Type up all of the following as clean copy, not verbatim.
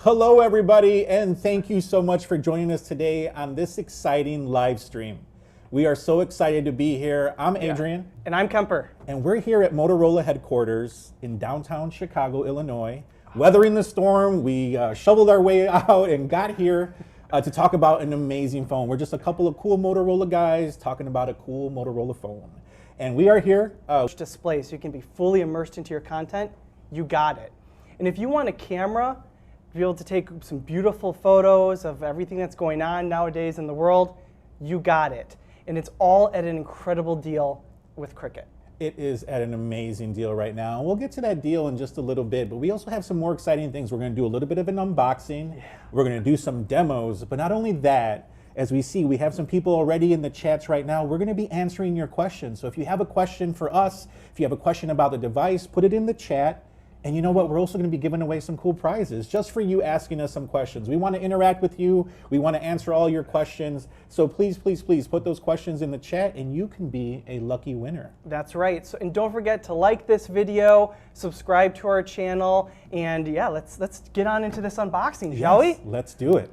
Hello, everybody, and thank you so much for joining us today on this exciting live stream. We are so excited to be here. I'm Adrian. And I'm Kemper. And we're here at Motorola headquarters in downtown Chicago, Illinois. Weathering the storm, we shoveled our way out and got here to talk about an amazing phone. We're just a couple of cool Motorola guys talking about a cool Motorola phone. And we are here. Display so you can be fully immersed into your content. You got it. And if you want a camera, be able to take some beautiful photos of everything that's going on nowadays in the world, you got it. And it's all at an incredible deal with Cricket. It is at an amazing deal right now. We'll get to that deal in just a little bit, but we also have some more exciting things. We're going to do a little bit of an unboxing. We're going to do some demos, but not only that, as we see, we have some people already in the chats right now. We're going to be answering your questions. So if you have a question for us, if you have a question about the device, put it in the chat. And you know what? We're also going to be giving away some cool prizes just for you asking us some questions. We want to interact with you. We want to answer all your questions. So please, please, please put those questions in the chat and you can be a lucky winner. That's right. So, and don't forget to like this video, subscribe to our channel, and yeah, let's get on into this unboxing, shall we? Let's do it.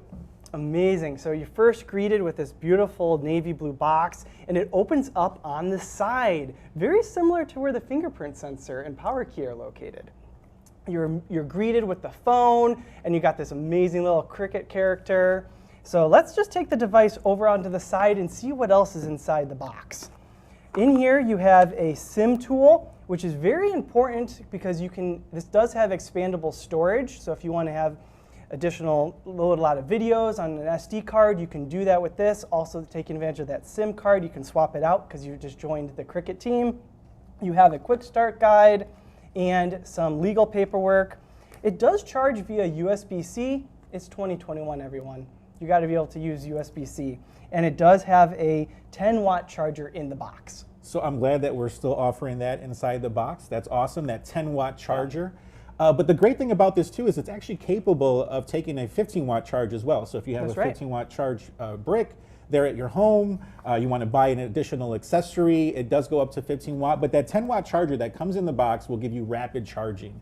Amazing. So you're first greeted with this beautiful navy blue box, and it opens up on the side, very similar to where the fingerprint sensor and power key are located. You're greeted with the phone, and you got this amazing little Cricket character. So let's just take the device over onto the side and see what else is inside the box. In here you have a SIM tool, which is very important because this does have expandable storage. So if you want to have load a lot of videos on an SD card, you can do that with this. Also taking advantage of that SIM card, you can swap it out because you just joined the Cricket team. You have a quick start guide and some legal paperwork. It does charge via USB-C. It's 2021, everyone. You got to be able to use USB-C. And it does have a 10-watt charger in the box. So I'm glad that we're still offering that inside the box. That's awesome, that 10-watt charger. But the great thing about this too is it's actually capable of taking a 15-watt charge as well. So if you have a 15-watt charge brick there at your home, you want to buy an additional accessory, it does go up to 15 watt, but that 10-watt charger that comes in the box will give you rapid charging.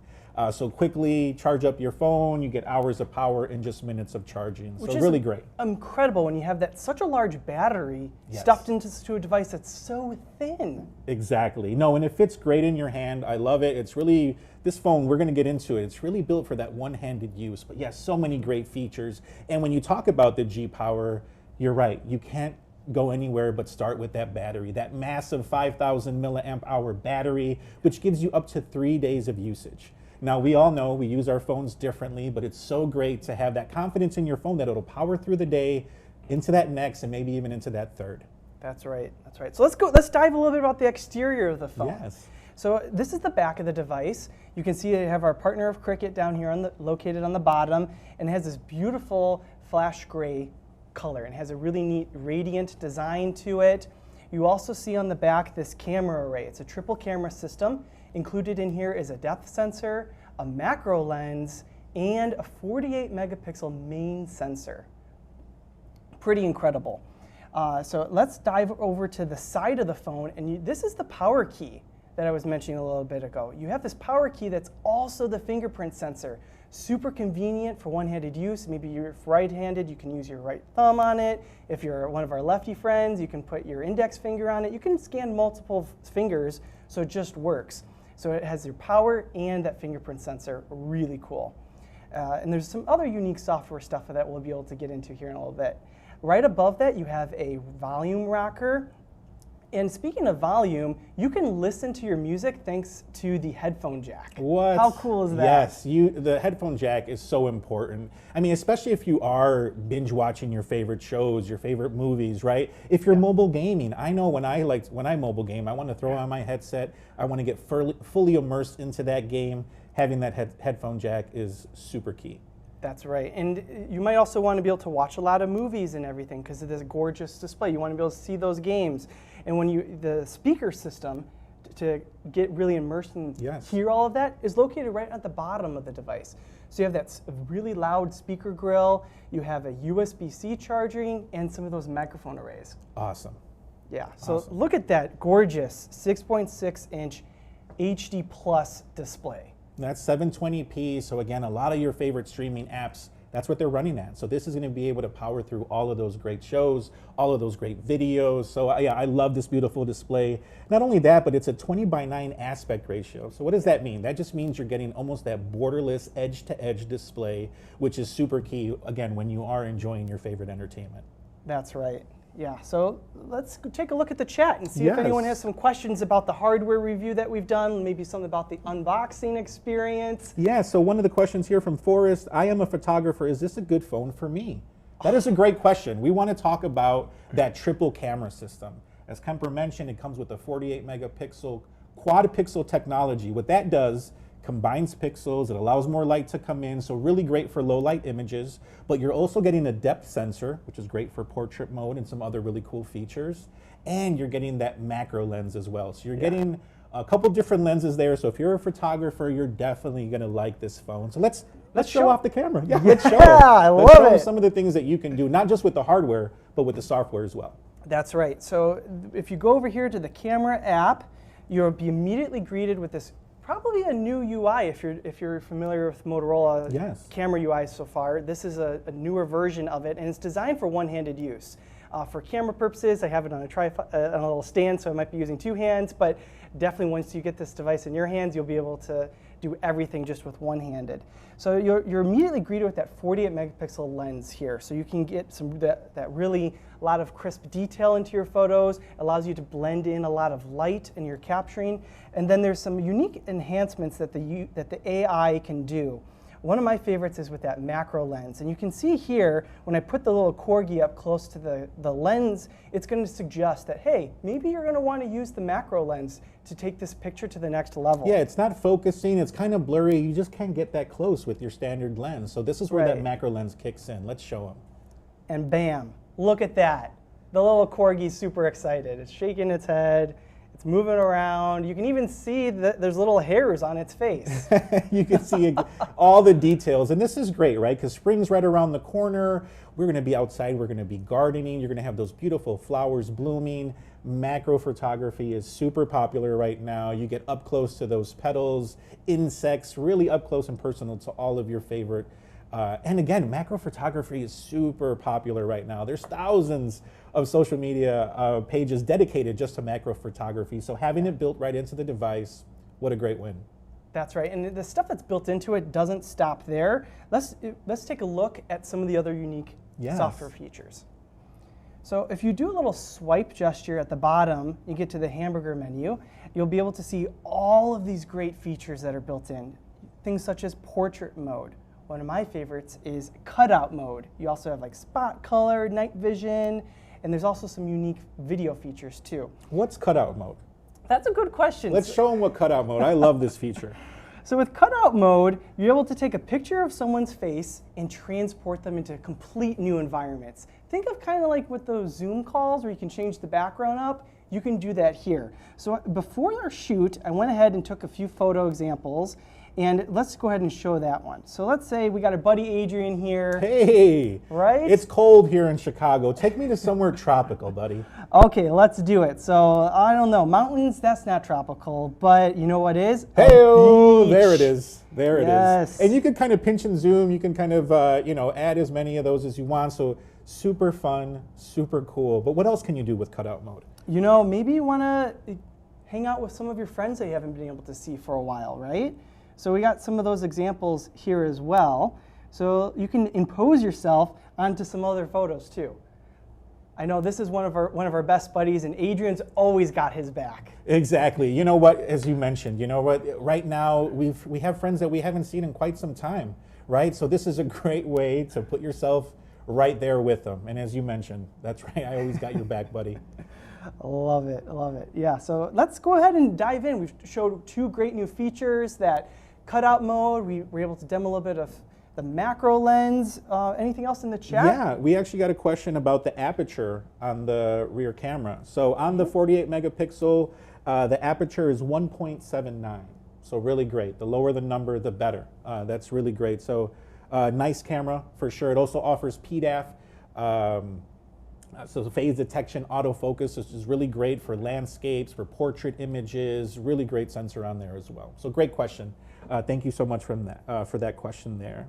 So quickly charge up your phone, you get hours of power in just minutes of charging. So really great. Incredible when you have such a large battery stuffed into a device that's so thin. Exactly. No, and it fits great in your hand. I love it. It's really, this phone, we're going to get into it. It's really built for that one-handed use. But yes, so many great features. And when you talk about the G-Power, you're right. You can't go anywhere but start with that battery, that massive 5,000 milliamp hour battery, which gives you up to 3 days of usage. Now, we all know we use our phones differently, but it's so great to have that confidence in your phone that it'll power through the day, into that next, and maybe even into that third. That's right. That's right. So let's dive a little bit about the exterior of the phone. Yes. So this is the back of the device. You can see they have our partner of Cricket down here located on the bottom, and it has this beautiful flash gray color and has a really neat radiant design to it. You also see on the back this camera array. It's a triple camera system. Included in here is a depth sensor, a macro lens, and a 48 megapixel main sensor. Pretty incredible. So let's dive over to the side of the phone, and this is the power key that I was mentioning a little bit ago. You have this power key that's also the fingerprint sensor. Super convenient for one-handed use. Maybe you're right-handed, you can use your right thumb on it. If you're one of our lefty friends, you can put your index finger on it. You can scan multiple fingers, so it just works. So it has your power and that fingerprint sensor, really cool. And there's some other unique software stuff that we'll be able to get into here in a little bit. Right above that, you have a volume rocker. And speaking of volume, you can listen to your music thanks to the headphone jack. What? How cool is that? Yes, the headphone jack is so important. I mean, especially if you are binge watching your favorite shows, your favorite movies, right? If you're mobile gaming, I know when I mobile game, I want to throw on my headset, I want to get fully immersed into that game. Having that headphone jack is super key. That's right. And you might also want to be able to watch a lot of movies and everything because of this gorgeous display. You want to be able to see those games. And when the speaker system to get really immersed and hear all of that is located right at the bottom of the device. So you have that really loud speaker grill, you have a USB-C charging, and some of those microphone arrays. Awesome. Yeah, so look at that gorgeous 6.6 inch HD plus display. That's 720p. So again, a lot of your favorite streaming apps, that's what they're running at. So this is going to be able to power through all of those great shows, all of those great videos. So yeah, I love this beautiful display. Not only that, but it's a 20:9 aspect ratio. So what does that mean? That just means you're getting almost that borderless edge-to-edge display, which is super key, again, when you are enjoying your favorite entertainment. That's right. Yeah, so let's take a look at the chat and see Yes. if anyone has some questions about the hardware review that we've done, maybe something about the unboxing experience. Yeah, so one of the questions here from Forrest, I am a photographer, is this a good phone for me? That is a great question. We want to talk about that triple camera system. As Kemper mentioned, it comes with a 48 megapixel quad pixel technology. What that does, combines pixels, it allows more light to come in, so really great for low light images, but you're also getting a depth sensor, which is great for portrait mode and some other really cool features, and you're getting that macro lens as well. So you're getting a couple different lenses there, so if you're a photographer, you're definitely gonna like this phone. So let's show off the camera. Yeah, let's show I love let's show it. some of the things that you can do, not just with the hardware, but with the software as well. That's right. So if you go over here to the camera app, you'll be immediately greeted with this probably a new UI if you're familiar with Motorola camera UI so far. This is a newer version of it, and it's designed for one-handed use. For camera purposes, I have it on a little stand, so I might be using two hands, but definitely once you get this device in your hands, you'll be able to do everything just with one-handed. So you're immediately greeted with that 48 megapixel lens here, so you can get that really lot of crisp detail into your photos, allows you to blend in a lot of light in your capturing, and then there's some unique enhancements that the AI can do. One of my favorites is with that macro lens, and you can see here when I put the little corgi up close to the lens, it's going to suggest that, hey, maybe you're going to want to use the macro lens to take this picture to the next level. Yeah, it's not focusing, it's kind of blurry, you just can't get that close with your standard lens. So this is where that macro lens kicks in. Let's show them. And bam, look at that. The little corgi's super excited. It's shaking its head. It's moving around. You can even see that there's little hairs on its face. You can see all the details. And this is great, right? Because spring's right around the corner. We're going to be outside. We're going to be gardening. You're going to have those beautiful flowers blooming. Macro photography is super popular right now. You get up close to those petals, insects, really up close and personal to all of your favorite. And again, macro photography is super popular right now. There's thousands of social media pages dedicated just to macro photography. So having it built right into the device, what a great win. That's right, and the stuff that's built into it doesn't stop there. Let's take a look at some of the other unique software features. So if you do a little swipe gesture at the bottom, you get to the hamburger menu, you'll be able to see all of these great features that are built in. Things such as portrait mode. One of my favorites is cutout mode. You also have like spot color, night vision, and there's also some unique video features too. What's cutout mode? That's a good question. Let's show them what cutout mode. I love this feature. So with cutout mode, you're able to take a picture of someone's face and transport them into complete new environments. Think of kind of like with those Zoom calls where you can change the background up. You can do that here. So before our shoot, I went ahead and took a few photo examples, and let's go ahead and show that one. So let's say we got our buddy Adrian here. Hey, right? It's cold here in Chicago. Take me to somewhere tropical, buddy. Okay, let's do it. So I don't know, mountains, that's not tropical, but you know what is? Hey-o, there it is. There it Yes. is. And you can kind of pinch and zoom. You can kind of, add as many of those as you want. So super fun, super cool. But what else can you do with cutout mode? You know, maybe you want to hang out with some of your friends that you haven't been able to see for a while, right? So we got some of those examples here as well. So you can impose yourself onto some other photos too. I know this is one of our best buddies, and Adrian's always got his back. Exactly. You know what? As you mentioned, you know what? Right now we have friends that we haven't seen in quite some time, right? So this is a great way to put yourself right there with them. And as you mentioned, that's right. I always got your back, buddy. Love it, love it. Yeah, so let's go ahead and dive in. We've showed two great new features, that cutout mode. We were able to demo a little bit of the macro lens. Anything else in the chat? Yeah, we actually got a question about the aperture on the rear camera. So on the 48 megapixel, the aperture is 1.79. So really great. The lower the number, the better. That's really great. So nice camera for sure. It also offers PDAF. So phase detection, autofocus, which is really great for landscapes, for portrait images, really great sensor on there as well. So great question. Thank you so much for that question there.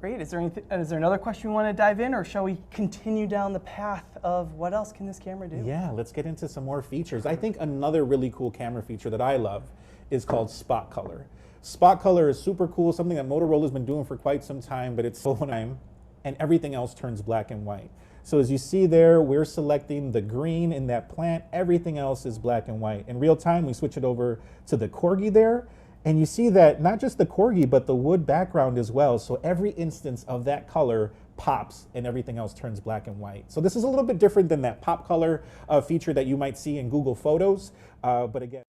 Great. Is there another question we want to dive in, or shall we continue down the path of what else can this camera do? Yeah, let's get into some more features. I think another really cool camera feature that I love is called spot color. Spot color is super cool, something that Motorola's been doing for quite some time, but it's full time, and everything else turns black and white. So as you see there, we're selecting the green in that plant, everything else is black and white. In real time, we switch it over to the corgi there, and you see that not just the corgi, but the wood background as well. So every instance of that color pops and everything else turns black and white. So this is a little bit different than that pop color feature that you might see in Google Photos, but again,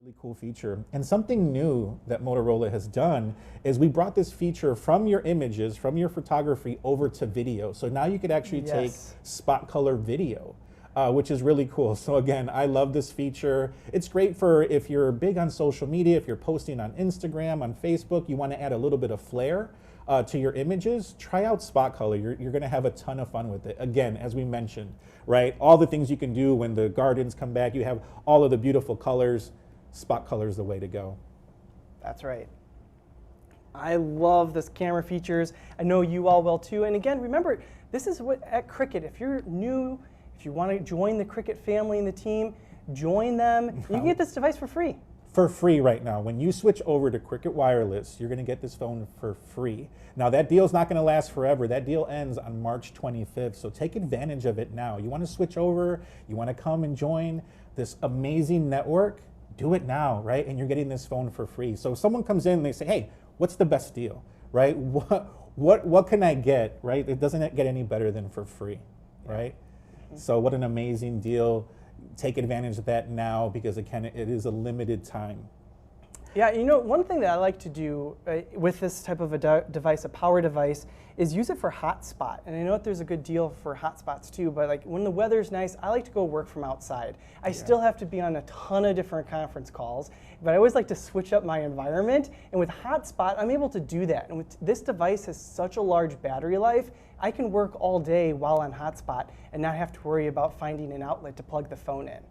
really cool feature. And something new that Motorola has done is we brought this feature from your images, from your photography over to video. So now you could actually take spot color video, which is really cool. So again, I love this feature. It's great for if you're big on social media, if you're posting on Instagram, on Facebook, you want to add a little bit of flair to your images, try out spot color. You're going to have a ton of fun with it. Again, as we mentioned, right? All the things you can do when the gardens come back, you have all of the beautiful colors. Spot color is the way to go. That's right. I love this camera features. I know you all will too. And again, remember, this is what at Cricut, if you're new, if you want to join the Cricut family and the team, join them. You can get this device for free. For free right now. When you switch over to Cricut Wireless, you're going to get this phone for free. Now that deal's not going to last forever. That deal ends on March 25th, so take advantage of it now. You want to switch over, you want to come and join this amazing network, do it now, right? And you're getting this phone for free. So if someone comes in and they say, hey, what's the best deal, right? What can I get, right? It doesn't get any better than for free, right? So what an amazing deal. Take advantage of that now because it is a limited time. Yeah, you know, one thing that I like to do with this type of a device, a power device, is use it for hotspot. And I know that there's a good deal for hotspots too, but like when the weather's nice, I like to go work from outside. I still have to be on a ton of different conference calls, but I always like to switch up my environment. And with hotspot, I'm able to do that. And with this device has such a large battery life, I can work all day while on hotspot and not have to worry about finding an outlet to plug the phone in.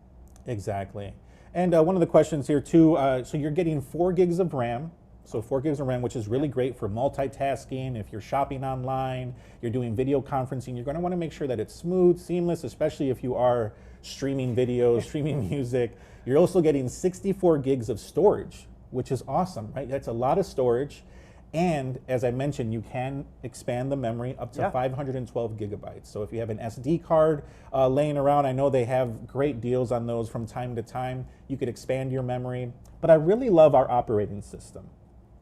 Exactly. And one of the questions here too, so you're getting 4 gigs of RAM, so 4 gigs of RAM, which is really great for multitasking. If you're shopping online, you're doing video conferencing, you're going to want to make sure that it's smooth, seamless, especially if you are streaming videos, streaming music. You're also getting 64 gigs of storage, which is awesome, right? That's a lot of storage. And as I mentioned, you can expand the memory up to 512 gigabytes. So if you have an SD card laying around, I know they have great deals on those from time to time. You could expand your memory. But I really love our operating system.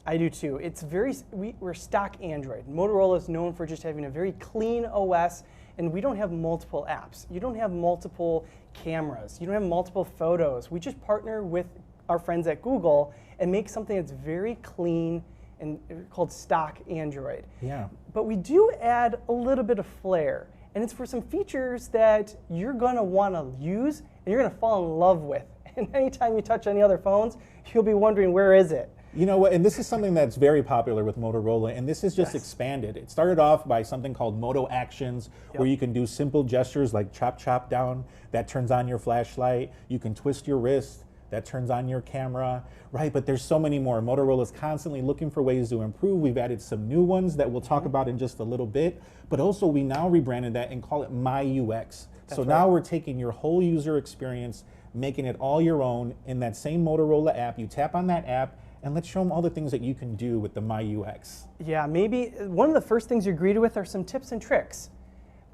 I do too. It's we're stock Android. Motorola is known for just having a very clean OS, and we don't have multiple apps. You don't have multiple cameras. You don't have multiple photos. We just partner with our friends at Google and make something that's very clean and called stock Android. Yeah. But we do add a little bit of flair, and it's for some features that you're gonna wanna use and you're gonna fall in love with. And anytime you touch any other phones, you'll be wondering, where is it? You know what, and this is something that's very popular with Motorola, and this is just expanded. It started off by something called Moto Actions, where you can do simple gestures like chop, chop down, that turns on your flashlight. You can twist your wrist, that turns on your camera, right? But there's so many more. Motorola's constantly looking for ways to improve. We've added some new ones that we'll talk about in just a little bit, but also we now rebranded that and call it My UX. So now we're taking your whole user experience, making it all your own in that same Motorola app. You tap on that app, and let's show them all the things that you can do with the My UX. Yeah, maybe one of the first things you're greeted with are some tips and tricks.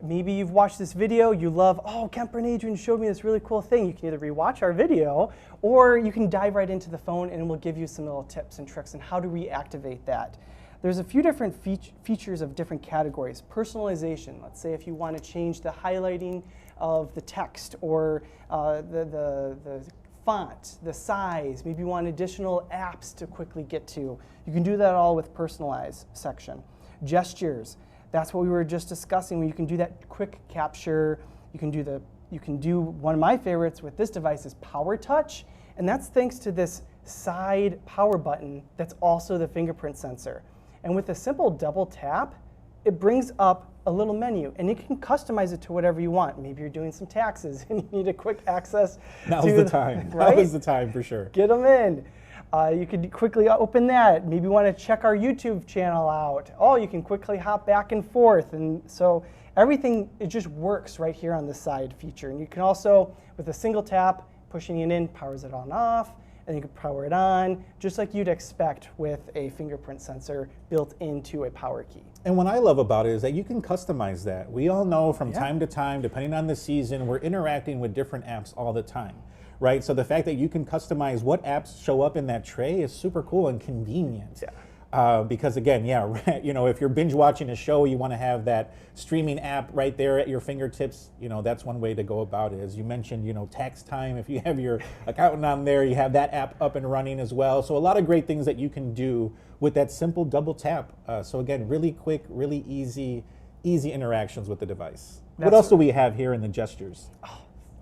Maybe you've watched this video, you love, oh, Kemper and Adrian showed me this really cool thing. You can either rewatch our video, or you can dive right into the phone and we'll give you some little tips and tricks on how to reactivate that. There's a few different features of different categories. Personalization, let's say if you want to change the highlighting of the text or the font, the size, maybe you want additional apps to quickly get to. You can do that all with personalize section. Gestures. That's what we were just discussing, where you can do that quick capture. You can do one of my favorites with this device is Power Touch, and that's thanks to this side power button that's also the fingerprint sensor. And with a simple double tap, it brings up a little menu, and you can customize it to whatever you want. Maybe you're doing some taxes and you need a quick access. Now's the time. Right? Now is the time for sure. Get them in. You could quickly open that. Maybe you want to check our YouTube channel out. Oh, you can quickly hop back and forth. And so everything, it just works right here on the side feature. And you can also, with a single tap, pushing it in, powers it on and off, and you can power it on, just like you'd expect with a fingerprint sensor built into a power key. And what I love about it is that you can customize that. We all know from time to time, depending on the season, we're interacting with different apps all the time, right? So the fact that you can customize what apps show up in that tray is super cool and convenient. Yeah. Because again, yeah, you know, if you're binge watching a show, you want to have that streaming app right there at your fingertips. You know, that's one way to go about it. As you mentioned, you know, tax time. If you have your accountant on there, you have that app up and running as well. So a lot of great things that you can do with that simple double tap. So again, really quick, really easy interactions with the device. What else do we have here in the gestures?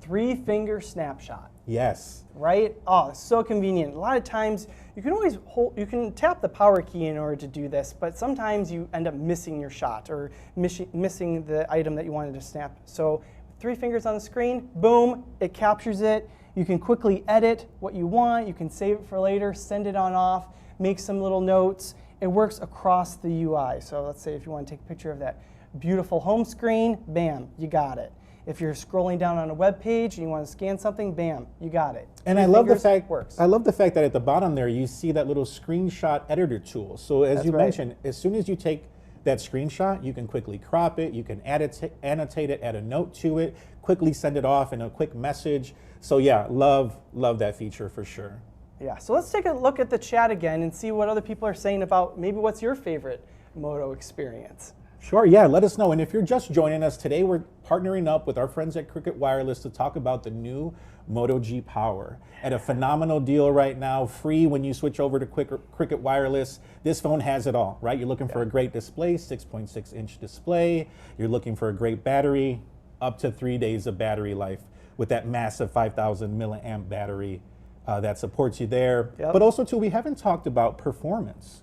3-finger snapshot. Yes. Right? Oh, it's so convenient. A lot of times you can always you can tap the power key in order to do this, but sometimes you end up missing your shot or missing the item that you wanted to snap. So 3 fingers on the screen, boom, it captures it. You can quickly edit what you want. You can save it for later, send it on off, make some little notes. It works across the UI. So let's say if you want to take a picture of that beautiful home screen, bam, you got it. If you're scrolling down on a web page and you want to scan something, bam, you got it. And I love the fact that at the bottom there you see that little screenshot editor tool. So as you mentioned, as soon as you take that screenshot, you can quickly crop it, you can annotate it, add a note to it, quickly send it off in a quick message. So yeah, love that feature for sure. Yeah, so let's take a look at the chat again and see what other people are saying about maybe what's your favorite Moto experience. Sure, yeah, let us know. And if you're just joining us today, we're partnering up with our friends at Cricket Wireless to talk about the new Moto G Power at a phenomenal deal right now, free when you switch over to Cricket Wireless. This phone has it all, right? You're looking for a great display, 6.6-inch display. You're looking for a great battery, up to 3 days of battery life with that massive 5,000 milliamp battery that supports you there. But also, too, we haven't talked about performance.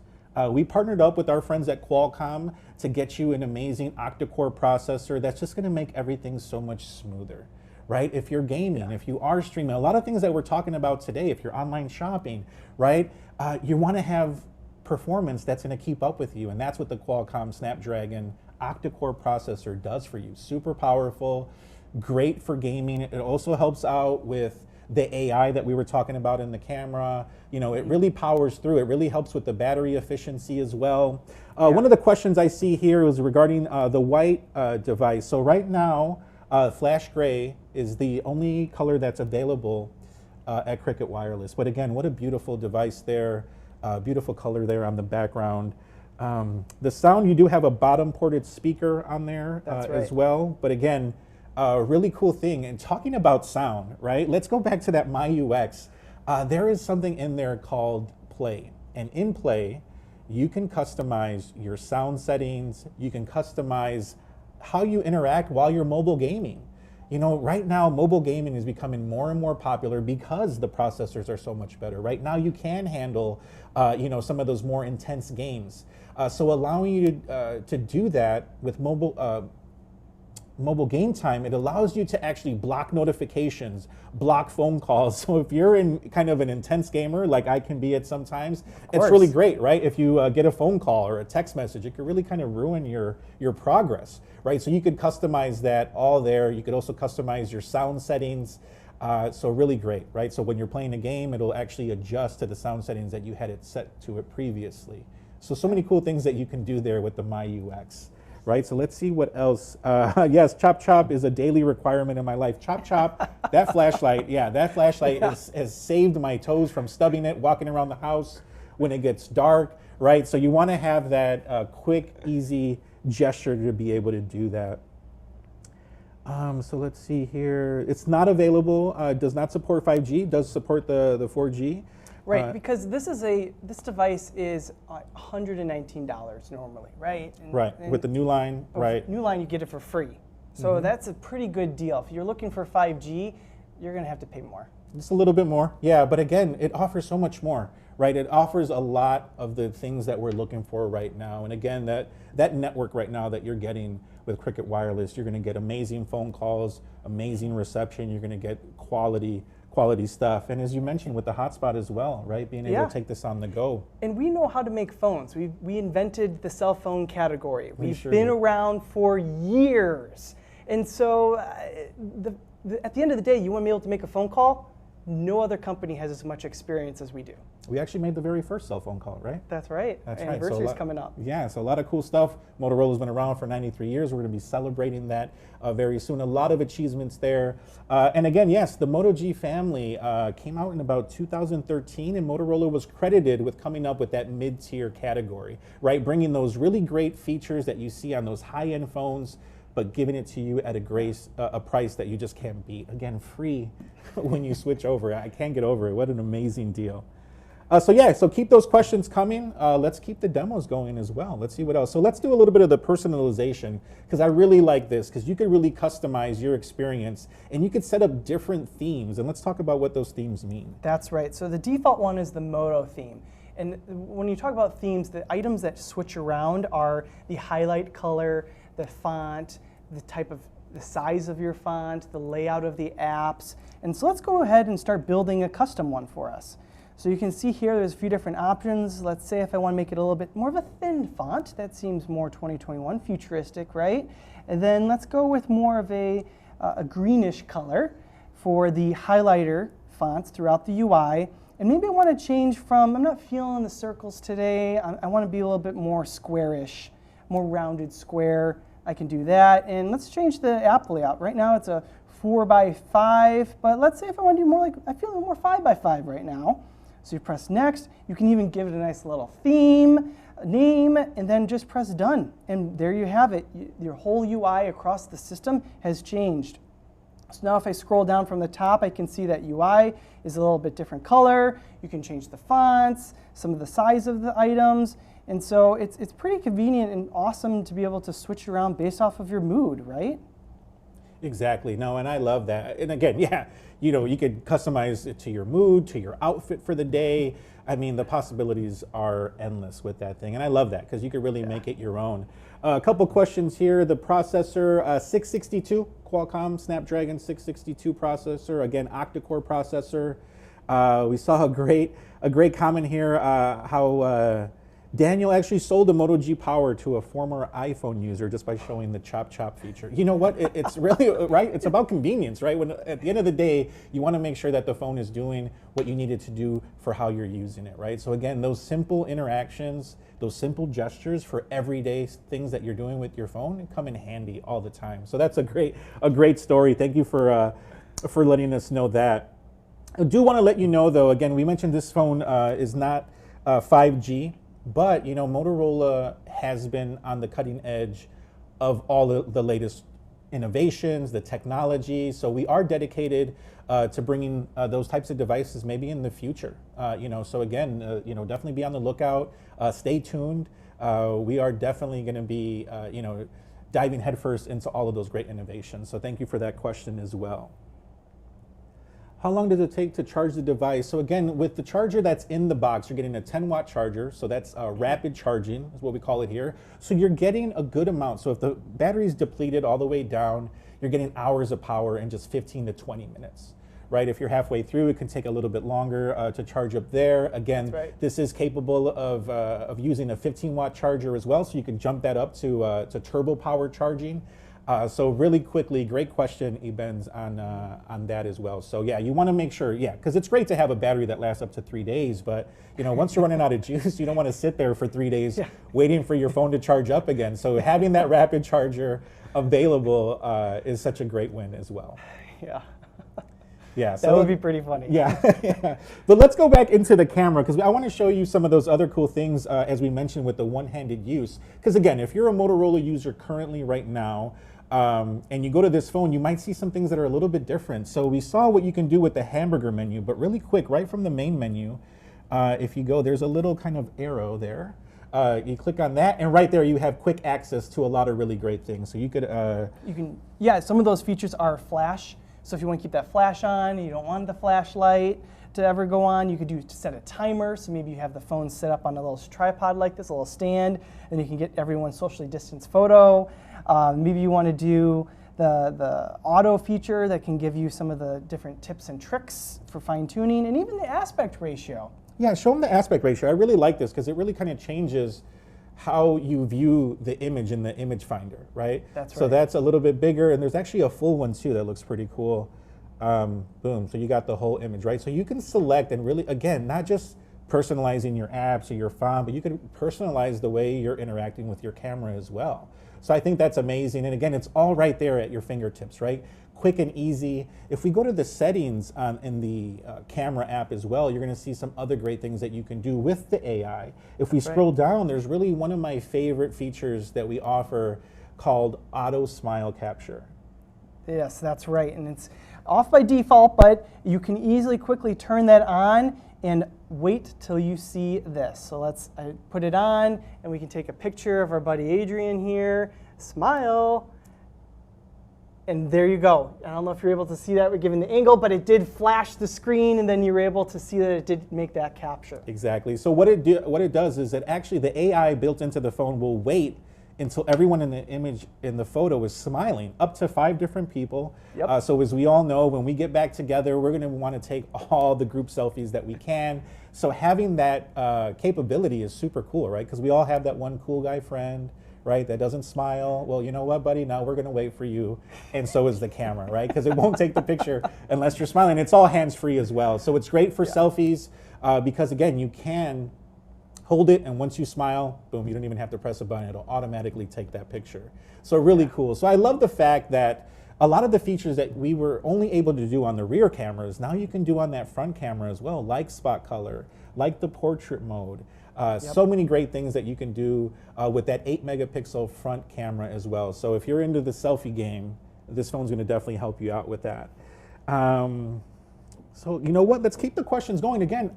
We partnered up with our friends at Qualcomm to get you an amazing octa-core processor that's just going to make everything so much smoother, right? If you're gaming, if you are streaming, a lot of things that we're talking about today, if you're online shopping, right? You want to have performance that's going to keep up with you, and that's what the Qualcomm Snapdragon octa-core processor does for you. Super powerful, great for gaming. It also helps out with the AI that we were talking about in the camera. You know, it really powers through. It really helps with the battery efficiency as well. One of the questions I see here is regarding the white device. So right now, flash gray is the only color that's available at Cricket Wireless. But again, what a beautiful device there. Beautiful color there on the background. The sound, you do have a bottom ported speaker on there as well. But again, a really cool thing. And talking about sound, right? Let's go back to that MyUX. There is something in there called Play. And in Play, you can customize your sound settings. You can customize how you interact while you're mobile gaming. You know, right now, mobile gaming is becoming more and more popular because the processors are so much better. Right now, you can handle, you know, some of those more intense games. So allowing you to do that with mobile game time, it allows you to actually block notifications, block phone calls. So if you're in kind of an intense gamer, like I can be at sometimes, it's really great, right? If you get a phone call or a text message, it could really kind of ruin your progress, right? So you could customize that all there. You could also customize your sound settings. So really great, right? So when you're playing a game, it'll actually adjust to the sound settings that you had it set to it previously. So many cool things that you can do there with the MyUX. Right, so let's see what else. Yes, Chop Chop is a daily requirement in my life. Chop Chop, that flashlight, has saved my toes from stubbing it, walking around the house when it gets dark, right? So you want to have that quick, easy gesture to be able to do that. So let's see here. It's not available, does not support 5G, does support the 4G. Right, because this device is $119 normally, right? And with the new line, right? New line, you get it for free. So that's a pretty good deal. If you're looking for 5G, you're going to have to pay more. Just a little bit more, yeah. But again, it offers so much more, right? It offers a lot of the things that we're looking for right now. And again, that network right now that you're getting with Cricket Wireless, you're going to get amazing phone calls, amazing reception. You're going to get quality stuff. And as you mentioned with the hotspot as well, right? Being able to take this on the go. And we know how to make phones. We invented the cell phone category. We've sure been did. around for years. And so at the end of the day, you want to be able to make a phone call? No other company has as much experience as we do. We actually made the very first cell phone call, right? That's right. That's Our right. anniversary's coming up. Yeah, so a lot of cool stuff. Motorola's been around for 93 years. We're going to be celebrating that very soon. A lot of achievements there. And again, yes, the Moto G family came out in about 2013, and Motorola was credited with coming up with that mid-tier category, right? Bringing those really great features that you see on those high-end phones, but giving it to you at a price that you just can't beat. Again, free when you switch over. I can't get over it. What an amazing deal. So keep those questions coming. Let's keep the demos going as well. Let's see what else. So let's do a little bit of the personalization, because I really like this, because you could really customize your experience and you could set up different themes. And let's talk about what those themes mean. That's right. So the default one is the Moto theme. And when you talk about themes, the items that switch around are the highlight color, the font, the size of your font, the layout of the apps. And so let's go ahead and start building a custom one for us. So you can see here there's a few different options. Let's say if I want to make it a little bit more of a thin font, that seems more 2021 futuristic, right? And then let's go with more of a greenish color for the highlighter fonts throughout the UI. And maybe I want to change from, I'm not feeling the circles today, I want to be a little bit more squarish, more rounded square. I can do that. And let's change the app layout. Right now it's a 4x5, but let's say if I want to do more like, I feel more 5x5 right now. So you press next. You can even give it a nice little theme, name, and then just press done. And there you have it. Your whole UI across the system has changed. So now if I scroll down from the top, I can see that UI is a little bit different color. You can change the fonts, some of the size of the items. And so it's pretty convenient and awesome to be able to switch around based off of your mood, right? Exactly. No, and I love that. And again, yeah, you could customize it to your mood, to your outfit for the day. I mean, the possibilities are endless with that thing. And I love that because you could really make it your own. A couple questions here. The processor, 662, Qualcomm Snapdragon 662 processor. Again, octa-core processor. We saw a great comment here, how Daniel actually sold a Moto G Power to a former iPhone user just by showing the chop feature. You know what? It's really, right? It's about convenience, right? When at the end of the day, you want to make sure that the phone is doing what you need it to do for how you're using it, right? So again, those simple interactions, those simple gestures for everyday things that you're doing with your phone come in handy all the time. So that's a great story. Thank you for letting us know that. I do want to let you know, though, again, we mentioned this phone is not 5G. But, Motorola has been on the cutting edge of all the latest innovations, the technology. So we are dedicated to bringing those types of devices maybe in the future. So again, definitely be on the lookout. Stay tuned. We are definitely going to be, diving headfirst into all of those great innovations. So thank you for that question as well. How long does it take to charge the device? So again, with the charger that's in the box, you're getting a 10-watt charger. So that's rapid charging is what we call it here. So you're getting a good amount. So if the battery is depleted all the way down, you're getting hours of power in just 15 to 20 minutes. Right? If you're halfway through, it can take a little bit longer to charge up there. Again, This is capable of using a 15-watt charger as well. So you can jump that up to turbo power charging. So really quickly, great question, Ebens, on that as well. So yeah, you want to make sure, because it's great to have a battery that lasts up to 3 days, but once you're running out of juice, you don't want to sit there for 3 days waiting for your phone to charge up again. So having that rapid charger available is such a great win as well. Yeah. Yeah, that would be pretty funny. Yeah. But let's go back into the camera because I want to show you some of those other cool things as we mentioned with the one-handed use. Because again, if you're a Motorola user currently right now, and you go to this phone, you might see some things that are a little bit different. So we saw what you can do with the hamburger menu, but really quick, right from the main menu, if you go, there's a little kind of arrow there. You click on that, and right there you have quick access to a lot of really great things. So you could... some of those features are flash. So if you want to keep that flash on, you don't want the flashlight to ever go on, you could set a timer. So maybe you have the phone set up on a little tripod like this, a little stand, and you can get everyone's socially distanced photo. Maybe you want to do the auto feature that can give you some of the different tips and tricks for fine tuning, and even the aspect ratio. Yeah, show them the aspect ratio. I really like this because it really kind of changes how you view the image in the image finder, right? That's right. So that's a little bit bigger, and there's actually a full one too that looks pretty cool. Boom, so you got the whole image, right? So you can select and really, again, not just personalizing your apps or your font, but you can personalize the way you're interacting with your camera as well. So I think that's amazing. And again, it's all right there at your fingertips, right? Quick and easy. If we go to the settings in the camera app as well, you're gonna see some other great things that you can do with the AI. If we scroll down, there's really one of my favorite features that we offer called auto smile capture. Yes, that's right. And it's off by default, but you can easily quickly turn that on and wait till you see this. So let's put it on, and we can take a picture of our buddy Adrian here. Smile. And there you go. I don't know if you're able to see that given the angle, but it did flash the screen, and then you were able to see that it did make that capture. Exactly. So what it does is that actually the AI built into the phone will wait until everyone in the image in the photo is smiling, up to 5 different people. Yep. So as we all know, when we get back together, we're going to want to take all the group selfies that we can. So having that capability is super cool, right? Because we all have that one cool guy friend, right, that doesn't smile. Well, you know what, buddy? Now we're going to wait for you. And so is the camera, right? Because it won't take the picture unless you're smiling. It's all hands-free as well. So it's great for selfies because, again, you can hold it, and once you smile, boom, you don't even have to press a button. It'll automatically take that picture. So really cool. So I love the fact that a lot of the features that we were only able to do on the rear cameras, now you can do on that front camera as well, like spot color, like the portrait mode. So many great things that you can do with that 8 megapixel front camera as well. So if you're into the selfie game, this phone's gonna definitely help you out with that. So you know what, let's keep the questions going. Again,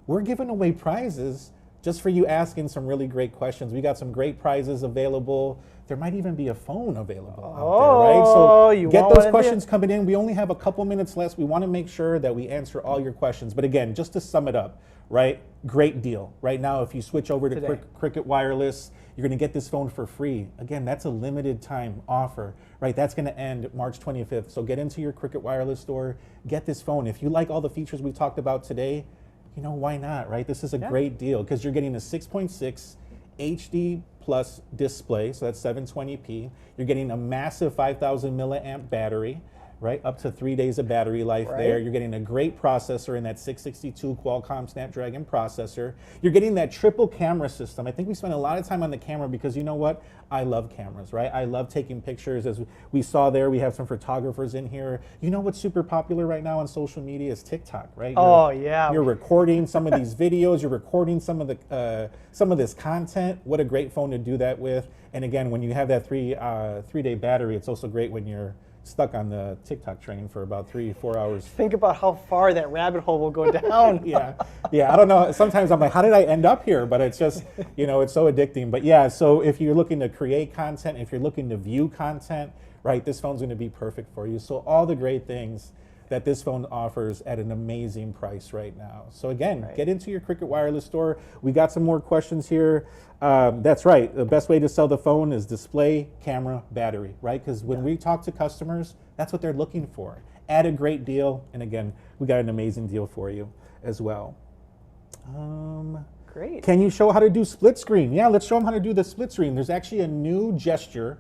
we're giving away prizes just for you asking some really great questions. We got some great prizes available. There might even be a phone available out there, right? So get those questions coming in. We only have a couple minutes left. We want to make sure that we answer all your questions. But again, just to sum it up, right? Great deal. Right now, if you switch over to Cricket Wireless, you're going to get this phone for free. Again, that's a limited time offer, right? That's going to end March 25th. So get into your Cricket Wireless store, get this phone. If you like all the features we talked about today, you know, why not, right? This is a great deal because you're getting a 6.6 HD plus display, so that's 720p. You're getting a massive 5,000 milliamp battery, right? Up to 3 days of battery life there. You're getting a great processor in that 662 Qualcomm Snapdragon processor. You're getting that triple camera system. I think we spent a lot of time on the camera because you know what? I love cameras, right? I love taking pictures. As we saw there, we have some photographers in here. You know what's super popular right now on social media is TikTok, right? You're recording some of these videos. You're recording some of this content. What a great phone to do that with. And again, when you have that three-day battery, it's also great when you're stuck on the TikTok train for about 3-4 hours. Think about how far that rabbit hole will go down. yeah, I don't know. Sometimes I'm like, how did I end up here? But it's just, you know, it's so addicting. But yeah, so if you're looking to create content, if you're looking to view content, right, this phone's going to be perfect for you. So all the great things that this phone offers at an amazing price right now. So again, get into your Cricket Wireless store. We got some more questions here. That's right. The best way to sell the phone is display, camera, battery, right? Because when we talk to customers, that's what they're looking for. Add a great deal. And again, we got an amazing deal for you as well. Great. Can you show how to do split screen? Yeah, let's show them how to do the split screen. There's actually a new gesture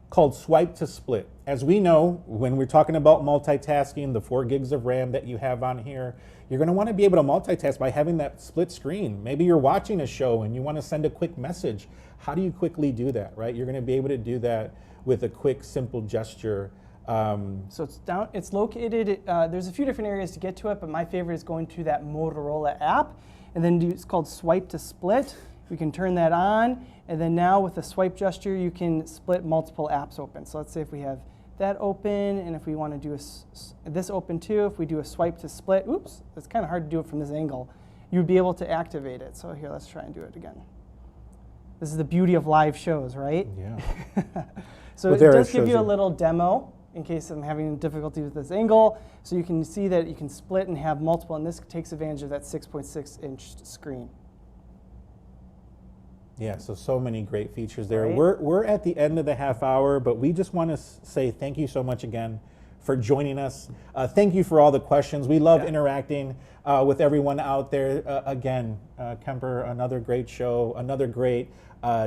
called swipe to split. As we know, when we're talking about multitasking, the 4 gigs of RAM that you have on here, you're going to want to be able to multitask by having that split screen. Maybe you're watching a show and you want to send a quick message. How do you quickly do that, right? You're going to be able to do that with a quick, simple gesture. So it's located, there's a few different areas to get to it, but my favorite is going to that Motorola app, and then it's called swipe to split. We can turn that on, and then now with the swipe gesture, you can split multiple apps open. So let's say if we have that open, and if we want to do this open too, if we do a swipe to split, oops, it's kind of hard to do it from this angle, you'd be able to activate it. So here, let's try and do it again. This is the beauty of live shows, right? Yeah. So it does give you a little demo in case I'm having difficulty with this angle. So you can see that you can split and have multiple, and this takes advantage of that 6.6-inch screen. Yeah, so many great features there. Right. We're at the end of the half hour, but we just want to say thank you so much again for joining us. Thank you for all the questions. We love interacting with everyone out there. Again, Kemper, another great show, another great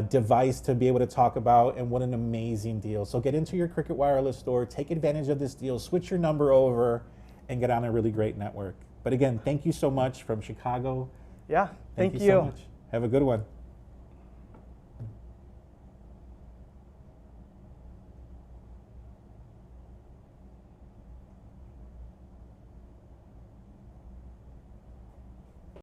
device to be able to talk about, and what an amazing deal. So get into your Cricket Wireless store, take advantage of this deal, switch your number over, and get on a really great network. But again, thank you so much from Chicago. Yeah, thank So you. much. Have a good one.